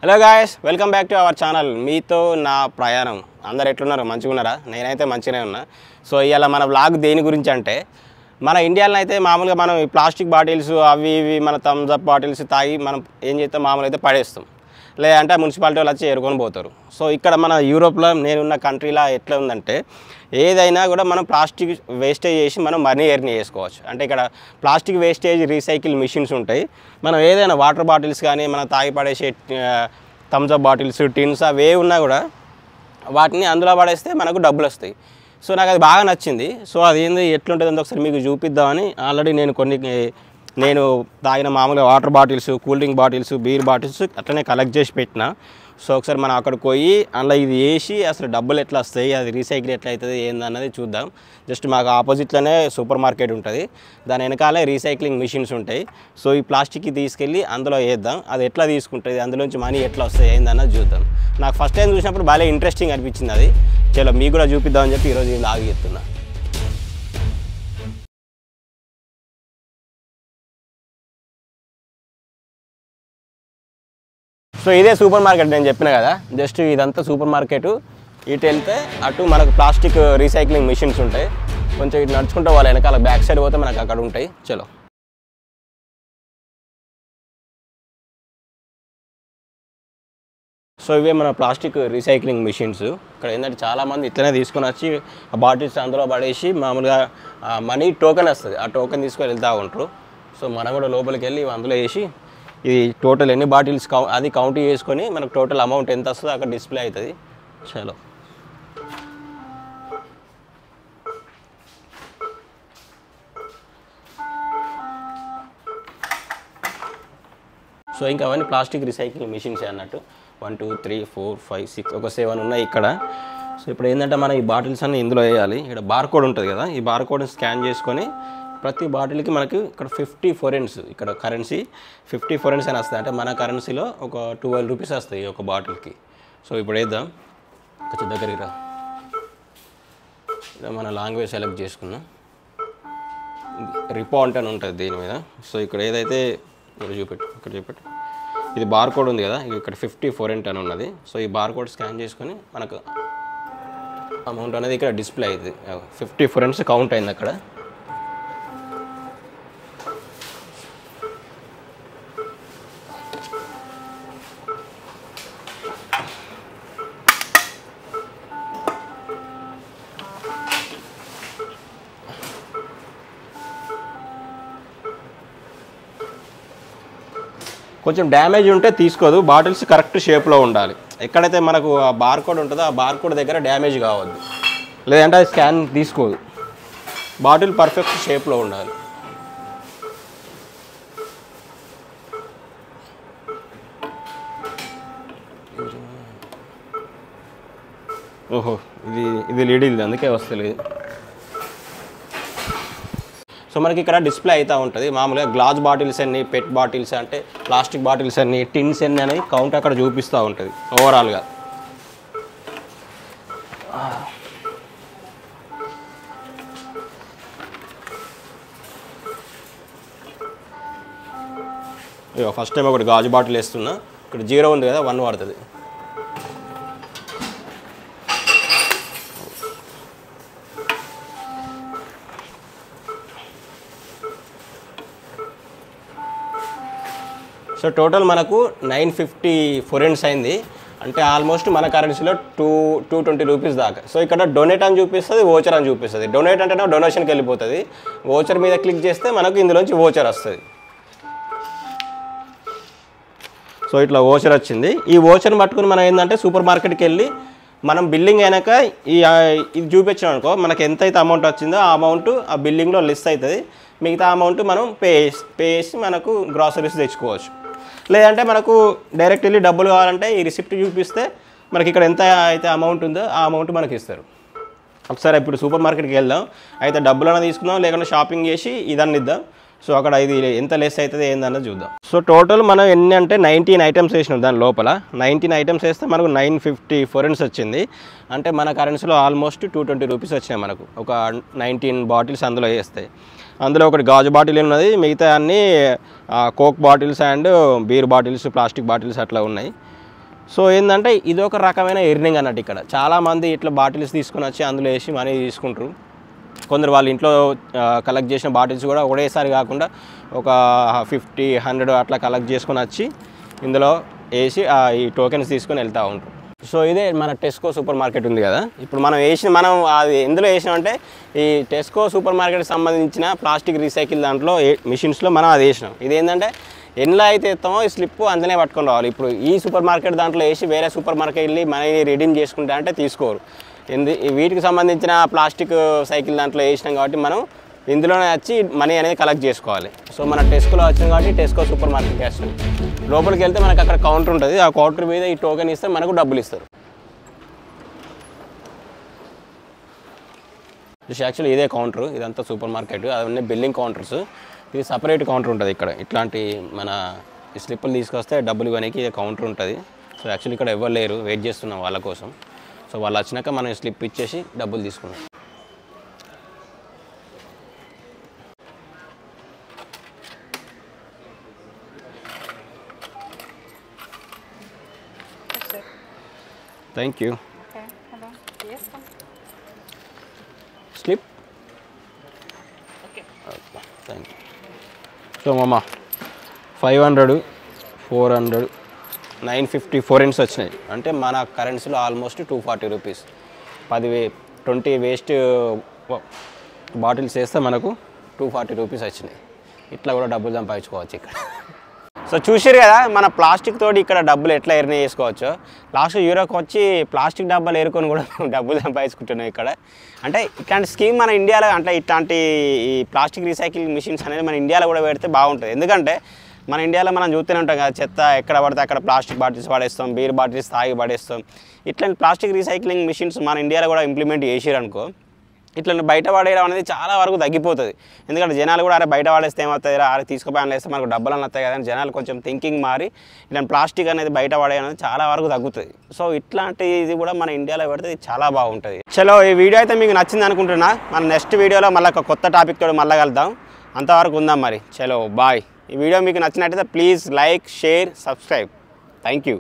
Hello guys, welcome back to our channel. మీతో నా ప్రయాణం. అందరు ఎట్లున్నారు? మంచిగా ఉన్నారా? నేనైతే మంచిగానే ఉన్నా. సో ఇవాళ మన వ్లాగ్ దేని గురించి అంటే, మన ఇండియాలో అయితే మామూలుగా మనం ఈ ప్లాస్టిక్ బాటిల్స్ అవి ఇవి మన థమ్స్ అప్ బాటిల్స్ తాగి మనం ఏం చేస్తాం, మామూలుగా అయితే పడేస్తాం, లేదంటే మున్సిపాలిటీ వాళ్ళు వచ్చి ఏరుకొని పోతారు. సో ఇక్కడ మన యూరోప్లో నేనున్న కంట్రీలో ఎట్లా ఉందంటే, ఏదైనా కూడా మనం ప్లాస్టిక్ వేస్టేజ్ చేసి మనం మనీ ఎర్న్ చేసుకోవచ్చు. అంటే ఇక్కడ ప్లాస్టిక్ వేస్టేజ్ రీసైకిల్ మిషన్స్ ఉంటాయి. మనం ఏదైనా వాటర్ బాటిల్స్ కానీ మనం తాగి పడేసే థమ్స్ అప్ బాటిల్స్, టిన్స్ అవి ఏ ఉన్నా కూడా వాటిని అందులో పడేస్తే మనకు డబ్బులు వస్తాయి. సో నాకు అది బాగా నచ్చింది. సో అది ఏంది ఎట్లుంటుందో ఒకసారి మీకు చూపిద్దామని ఆల్రెడీ నేను తాగిన మామూలుగా water bottles, cool drink bottles, beer bottles అట్లనే కలెక్ట్ చేసి పెట్టిన. సో ఒకసారి మనం అక్కడికి పోయి అందులో ఇది వేసి అసలు డబ్బులు ఎట్లా వస్తాయి, అది రీసైకిల్ ఎట్లా అవుతుంది ఏందన్నది చూద్దాం. జస్ట్ మాకు ఆపోజిట్లోనే సూపర్ మార్కెట్ ఉంటుంది, దాని వెనకాలే రీసైక్లింగ్ మిషన్స్ ఉంటాయి. సో ఈ ప్లాస్టిక్కి తీసుకెళ్ళి అందులో వేద్దాం, అది ఎట్లా తీసుకుంటుంది, అందులోంచి మనీ ఎట్లా వస్తాయి ఏందన్నది చూద్దాం. నాకు ఫస్ట్ టైం చూసినప్పుడు బాగా ఇంట్రెస్టింగ్ అనిపించింది. అది చలో మీకు కూడా చూపిద్దామని చెప్పి ఈరోజు ఇది ఆగి చెప్తున్నా. సో ఇదే సూపర్ మార్కెట్ నేను చెప్పిన కదా, జస్ట్ ఇదంతా సూపర్ మార్కెట్. ఇటు వెళ్తే అటు మనకు ప్లాస్టిక్ రీసైక్లింగ్ మిషన్స్ ఉంటాయి. కొంచెం ఇటు నడుచుకుంటే వాళ్ళ వెనకాల బ్యాక్ సైడ్ పోతే మనకు అక్కడ ఉంటాయి. చలో సో ఇవే మన ప్లాస్టిక్ రీసైక్లింగ్ మిషన్స్. ఇక్కడ ఏంటంటే చాలామంది ఇట్లనే తీసుకొని వచ్చి ఆ బాటిల్స్ అందులో పడేసి మామూలుగా మనీ టోకెన్ వస్తుంది, ఆ టోకెన్ తీసుకొని వెళ్తూ ఉంటారు. సో మనం కూడా లోపలికి వెళ్ళి అందులో వేసి ఇది టోటల్ ఎన్ని బాటిల్స్ అది కౌంట్ చేసుకొని మనకు టోటల్ అమౌంట్ ఎంత వస్తుందో అక్కడ డిస్ప్లే అవుతుంది. చలో సో ఇంకా అవన్నీ ప్లాస్టిక్ రీసైక్లింగ్ మిషన్స్ అన్నట్టు 1 2 3 4 5 6 ఒక 7 ఉన్నాయి ఇక్కడ. సో ఇప్పుడు ఏంటంటే మనం ఈ బాటిల్స్ అన్నీ ఇందులో వేయాలి. ఇక్కడ బార్కోడ్ ఉంటుంది కదా, ఈ బార్కోడ్ని స్కాన్ చేసుకొని ప్రతి బాటిల్కి మనకి ఇక్కడ 50 ఫోరెన్స్, ఇక్కడ కరెన్సీ 50 ఫోరెన్స్ అని వస్తాయి. అంటే మన కరెన్సీలో ఒక 12 రూపీస్ వస్తాయి ఒక బాటిల్కి. సో ఇప్పుడు వేద్దాం, కొంచెం దగ్గరికి రా. మన లాంగ్వేజ్ సెలెక్ట్ చేసుకున్నాం, రిపాంట్ అని ఉంటుంది దీని మీద. సో ఇక్కడ ఏదైతే ఇక్కడ చూపెట్టు ఇది బార్కోడ్ ఉంది కదా, ఇక్కడ 50 ఫోరెంట్ అని ఉన్నది. సో ఈ బార్కోడ్ స్కాన్ చేసుకొని మనకు అమౌంట్ అనేది ఇక్కడ డిస్ప్లే అవుతుంది. 50 ఫోరెంట్స్ కౌంట్ అయింది అక్కడ. కొంచెం డ్యామేజ్ ఉంటే తీసుకోదు, బాటిల్స్ కరెక్ట్ షేప్లో ఉండాలి. ఎక్కడైతే మనకు ఆ బార్కోడ్ ఉంటుందో ఆ బార్కోడ్ దగ్గర డ్యామేజ్ కావద్దు, లేదంటే అది స్కాన్ తీసుకోదు. బాటిల్ పర్ఫెక్ట్ షేప్లో ఉండాలి. ఓహో ఇది లీడిల్, అందుకే వస్తలేదు. సో మనకి ఇక్కడ డిస్ప్లే అవుతూ ఉంటుంది. మామూలుగా గ్లాస్ బాటిల్స్ అన్ని, పెట్ బాటిల్స్ అంటే ప్లాస్టిక్ బాటిల్స్ అన్ని, టిన్స్ అన్ని అనేది కౌంట్ అక్కడ చూపిస్తూ ఉంటుంది ఓవరాల్గా. ఫస్ట్ టైం ఒకటి గాజు బాటిల్ వేస్తున్నా, ఇక్కడ 0 ఉంది కదా, 1 పడుతుంది. సో టోటల్ మనకు 950 ఫోరెంట్స్ అయింది. అంటే ఆల్మోస్ట్ మన కరెన్సీలో 220 రూపీస్ దాకా. సో ఇక్కడ డొనేట్ అని చూపిస్తుంది, ఓచర్ అని చూపిస్తుంది. డొనేట్ అంటే డొనేషన్కి వెళ్ళిపోతుంది, ఓచర్ మీద క్లిక్ చేస్తే మనకు ఇందులోంచి ఓచర్ వస్తుంది. సో ఇట్లా ఓచర్ వచ్చింది. ఈ ఓచర్ని పట్టుకుని మనం ఏంటంటే సూపర్ మార్కెట్కి వెళ్ళి మనం బిల్లింగ్ అయినాక ఇది చూపించాం అనుకో, మనకు ఎంతైతే అమౌంట్ వచ్చిందో ఆ అమౌంట్ ఆ బిల్లింగ్లో లిస్ట్ అవుతుంది. మిగతా అమౌంట్ మనం పే చేసి మనకు గ్రాసరీస్ తెచ్చుకోవచ్చు. లేదంటే మనకు డైరెక్ట్ వెళ్ళి డబ్బులు కావాలంటే ఈ రిసిప్ట్ చూపిస్తే మనకి ఇక్కడ ఎంత అయితే అమౌంట్ ఉందో ఆ అమౌంట్ మనకి ఇస్తారు. ఒకసారి ఇప్పుడు సూపర్ మార్కెట్కి వెళ్దాం, అయితే డబ్బులన్నా తీసుకుందాం, లేకుండా షాపింగ్ చేసి ఇదన్నీ ఇద్దాం. సో అక్కడ ఇది ఎంత లెస్ అవుతుంది ఏందన్నది చూద్దాం. సో టోటల్ మనం ఎన్ని అంటే 19 ఐటమ్స్ వేసినాం. దాని లోపల 19 ఐటమ్స్ వేస్తే మనకు 950 ఫోరెన్స్ వచ్చింది. అంటే మన కరెన్సీలో ఆల్మోస్ట్ 220 రూపీస్ వచ్చినాయి మనకు. ఒక 19 బాటిల్స్ అందులో వేస్తాయి. అందులో ఒకటి గాజు బాటిల్ ఉన్నది, మిగతా అన్నీ coke bottles and beer bottles, plastic bottles అట్లా ఉన్నాయి. సో ఏంటంటే ఇది ఒక రకమైన ఎర్నింగ్ అన్నట్టు. ఇక్కడ చాలామంది ఇట్లా బాటిల్స్ తీసుకొని వచ్చి అందులో వేసి మనీ తీసుకుంటారు. కొందరు వాళ్ళ ఇంట్లో కలెక్ట్ చేసిన బాటిల్స్ కూడా ఒకటేసారి కాకుండా ఒక 50, 100 అట్లా కలెక్ట్ చేసుకొని వచ్చి ఇందులో వేసి ఈ టోకెన్స్ తీసుకొని వెళ్తూ ఉంటారు. సో ఇదే మన టెస్కో సూపర్ మార్కెట్ ఉంది కదా, ఇప్పుడు మనం అది ఎందులో వేసినామంటే ఈ టెస్కో సూపర్ మార్కెట్కి సంబంధించిన ప్లాస్టిక్ రీసైకిల్ దాంట్లో మిషన్స్లో మనం అది వేసినాం. ఇదేంటంటే ఎన్లో అయితే ఎత్తామో ఈ స్లిప్ అందులోనే పట్టుకొని రావాలి. ఇప్పుడు ఈ సూపర్ మార్కెట్ దాంట్లో వేసి వేరే సూపర్ మార్కెట్ వెళ్ళి మనీని రిడీమ్ చేసుకుంటా అంటే తీసుకోరు. వీటికి సంబంధించిన ప్లాస్టిక్ సైకిల్ దాంట్లో వేసినాం కాబట్టి మనం ఇందులోనే వచ్చి మనీ అనేది కలెక్ట్ చేసుకోవాలి. సో మన టెస్కోలో వచ్చింది కాబట్టి టెస్కో సూపర్ మార్కెట్కి వస్తుంది. లోపలికి వెళ్తే మనకు అక్కడ కౌంటర్ ఉంటుంది, ఆ కౌంటర్ మీద ఈ టోకెన్ ఇస్తే మనకు డబ్బులు ఇస్తారు. యాక్చువల్లీ ఇదే కౌంటర్, ఇదంతా సూపర్ మార్కెట్, అవన్నీ బిల్లింగ్ కౌంటర్స్. ఇది సపరేట్ కౌంటర్ ఉంటుంది ఇక్కడ. ఇట్లాంటి మన ఈ స్లిప్పులు తీసుకొస్తే డబ్బులు ఇవ్వడానికి ఇది కౌంటర్ ఉంటుంది. సో యాక్చువల్లీ ఇక్కడ ఎవరు లేరు, వెయిట్ చేస్తున్నాం వాళ్ళ కోసం. సో వాళ్ళు వచ్చినాక మనం స్లిప్ ఇచ్చేసి డబ్బులు తీసుకున్నాం. Thank you. Okay, hello. Yes, come. Slip? Okay. Thank you. So, Mama, 500, 400, 950 forints వచ్చినాయి. అంటే మన కరెన్సీలో ఆల్మోస్ట్ 240 రూపీస్. 20 వేస్ట్ బాటిల్స్ వేస్తే మనకు 240 రూపీస్ వచ్చినాయి. ఇట్లా కూడా డబ్బులు సంపాదించుకోవచ్చు ఇక్కడ. సో చూసారు కదా మన ప్లాస్టిక్ తోటి ఇక్కడ డబ్బులు ఎట్లా ఎర్న్ చేసుకోవచ్చు. లాస్ట్ యూరోకి వచ్చి ప్లాస్టిక్ డబ్బాలు ఏరుకొని కూడా డబ్బులు సంపాదించుకుంటున్నాం ఇక్కడ. అంటే ఇట్లాంటి స్కీమ్ మన ఇండియాలో, అంటే ఇట్లాంటి ఈ ప్లాస్టిక్ రీసైక్లింగ్ మిషన్స్ అనేది మన ఇండియాలో కూడా పెడితే బాగుంటుంది. ఎందుకంటే మన ఇండియాలో మనం చూస్తూనే ఉంటాం కదా, చెత్త ఎక్కడ పడితే అక్కడ ప్లాస్టిక్ బాటిల్స్ పడేస్తాం, బీర్ బాటిల్స్ తాగి పడేస్తాం. ఇట్లాంటి ప్లాస్టిక్ రీసైక్లింగ్ మిషన్స్ మన ఇండియాలో కూడా ఇంప్లిమెంట్ చేసారనుకో, ఇట్లా బయట పడేయడం అనేది చాలా వరకు తగ్గిపోతుంది. ఎందుకంటే జనాలు కూడా అరే బయట పడేస్తే ఏమవుతుంది, అరే తీసుకుపోయాను వేస్తే మనకు డబ్బులు వస్తాయి కదా అని జనాలు కొంచెం థింకింగ్ మారి ఇట్లాంటి ప్లాస్టిక్ అనేది బయట పడేయడం అనేది చాలా వరకు తగ్గుతుంది. సో ఇట్లాంటిది కూడా మన ఇండియాలో పెడితే చాలా బాగుంటుంది. చలో ఈ వీడియో అయితే మీకు నచ్చింది అనుకుంటున్నా. మన నెక్స్ట్ వీడియోలో మళ్ళీ ఒక కొత్త టాపిక్ తోటి మళ్ళీ కలుద్దాం. అంతవరకు ఉందాం మరి. చలో బాయ్. ఈ వీడియో మీకు నచ్చినట్టయితే please like, share, subscribe. Thank you.